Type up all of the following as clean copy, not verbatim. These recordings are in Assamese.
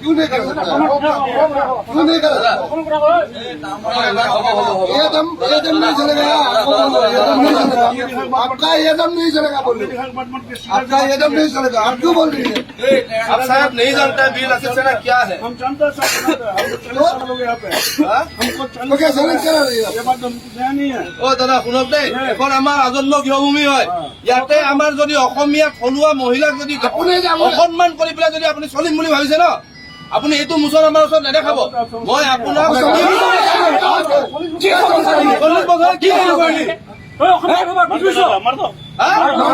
क्यों नहीं कर सकता? क्यों नहीं कर सकता? ये दम नहीं चलेगा। आपका ये दम नहीं चलेगा बोलिए। आपका ये दम नहीं चलेगा। आप क्यों बोल रही है? आप साहब नहीं जानते बिल असिस्टेंट क्या है? हम जानते हैं लोग यहाँ पे तो क्या चैलेंज करा रही है? ये बात नहीं है। অ দাদা শুনক দেই, এখন আমাৰ আজন্ম গৃহভূমি হয়। ইয়াতে আমাৰ যদি অসমীয়া থলুৱা মহিলাক যদি অসন্মান কৰি পেলাই যদি আপুনি চলিম বুলি ভাবিছে ন, আপুনি এইটো মুচন আমাৰ ওচৰত নেদেখাব। মই আপোনাক 40 বছৰ কি কৰিলি?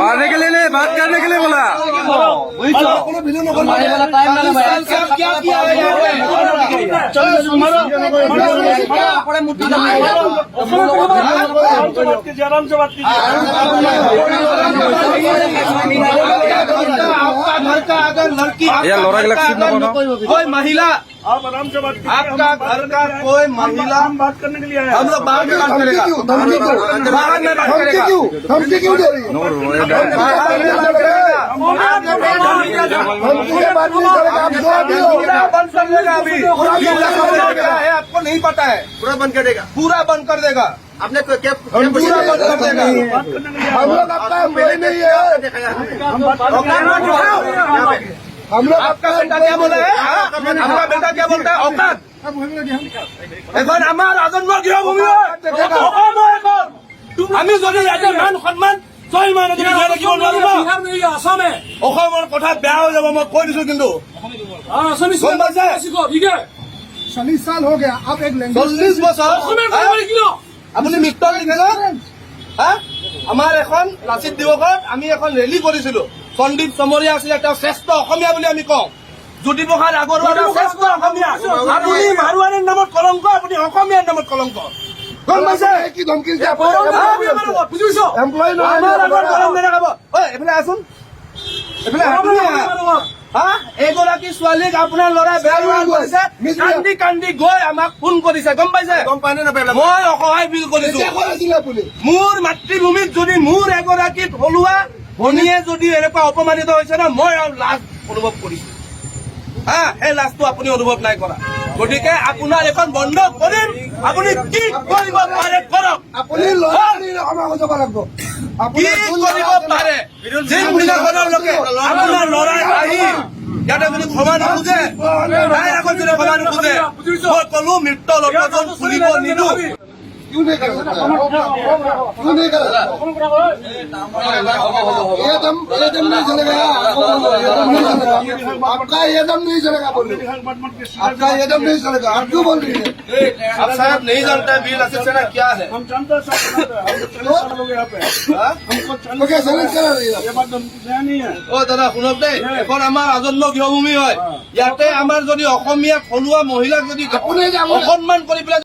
मारने के लिए नहीं, बात करने के लिए बोला। क्या किया है यहाँ पे? आराम से बात कीजिए। आपका घर का अगर लड़की यार लोरा के लक्षित ना बनो। कोई महिला, आप आराम से बात कीजिए। आपका घर का कोई महिला, हम बात करने के लिए आए हैं। हम लोग बाहर में बात करेगा, धमकी क्यों? बाहर में बात करेगा, धमकी क्यों दे रही है? नूर वो ये बाहर में बात करेगा। धमकी के बाद नहीं चलेगा। आप जो भी हो पूरा बंद कर देगा अभी। ये लखनऊ का है, आपको नहीं पता है। पूरा बंद कर देगा। पूरा बंद कर देगा। आपने क्या पूरा बंद कर देगा। बात करने के लिए हम लोग आपका एम्प्लॉय नहीं है। हम बात करने के लिए हम लोग आपका बेटा क्या बोला है? आपका बेटा क्या बोलता है? औकात এখন আমাৰ আজন্ম গৃহভূমি হয়। অসমৰ এখন আমি যদি ইয়াতে মান সন্মান ছয় মাহ যদি জীয়াই ৰাখিব নোৱাৰো ন, অসমৰ কথা বেয়া হৈ যাব। মই কৈ দিছো কিন্তু গম পাইছে? 40 साल हो गया। आप एक लैंग्वेज 40 বছৰ আপুনি মৃত্যু লিখে ন? আমাৰ এখন লাচিত দিৱসত আমি এখন ৰেলী কৰিছিলো। সন্দীপ চমৰীয়া আছিলে, তেওঁ শ্ৰেষ্ঠ অসমীয়া বুলি আমি কওঁ। জ্যোতিপ্ৰসাদ আগৰৱালা শ্ৰেষ্ঠ অসমীয়া। আপুনি মাৰোৱাৰীৰ নামত কলংক, আপুনি অসমীয়াৰ নামত কলংক। গম পাইছে? की धमकी से आप বুজিছো एम्प्लॉय আমাৰ আগত কলম নেদেখাব। ঐ এইফালে আছোন, এইফালে আপুনি এগৰাকী ছোৱালীক আপোনাৰ ল'ৰাই বেয়া ব্যৱহাৰ কৰিছে, কান্দি কান্দি গৈ আমাক ফোন কৰিছে। গম পাইছে? गम पाने ना पहले। মই অসহায় ফিল কৰিছো। মোৰ মাতৃভূমিত যদি মোৰ এগৰাকী থলুৱা ভনীয়ে যদি এনেকুৱা অপমানিত হৈছে ন, মই আৰু লাজ অনুভৱ কৰিছো। সেই লাজটো আপুনি অনুভৱ নাই কৰা। গতিকে আপোনাৰ এখন বন্ধ কৰিম, আপুনি কি কৰিব পাৰে কৰক। আপুনি ল'ৰাজনী ক্ষমা যাব লাগিব। কি কৰিব পাৰে যিবিলাকৰ লোকে আপোনাৰ ল'ৰাই আহি ইয়াতে যদি ক্ষমা নোখোজে, তাইৰ আগত যদি ক্ষমা নোখোজে, মই কলো মৃত্যু লগ্ন খুলিব নিদো। क्यों नहीं कर सकता? क्यों नहीं कर सकता? ये दम नहीं चलेगा। आपका ये दम नहीं चलेगा बोलिए। आपका ये दम नहीं चलेगा। आप क्यों बोल रही है? आप साहब नहीं जानते बिल असिस्टेंट क्या है? हम जानते हैं लोग यहाँ पे तो क्या चैलेंज करा रही है? ये बात नहीं है। অ দাদা শুনক দেই, এখন আমাৰ আজন্ম গৃহভূমি হয়। ইয়াতে আমাৰ যদি অসমীয়া থলুৱা মহিলাক যদি অসন্মান কৰি পেলাই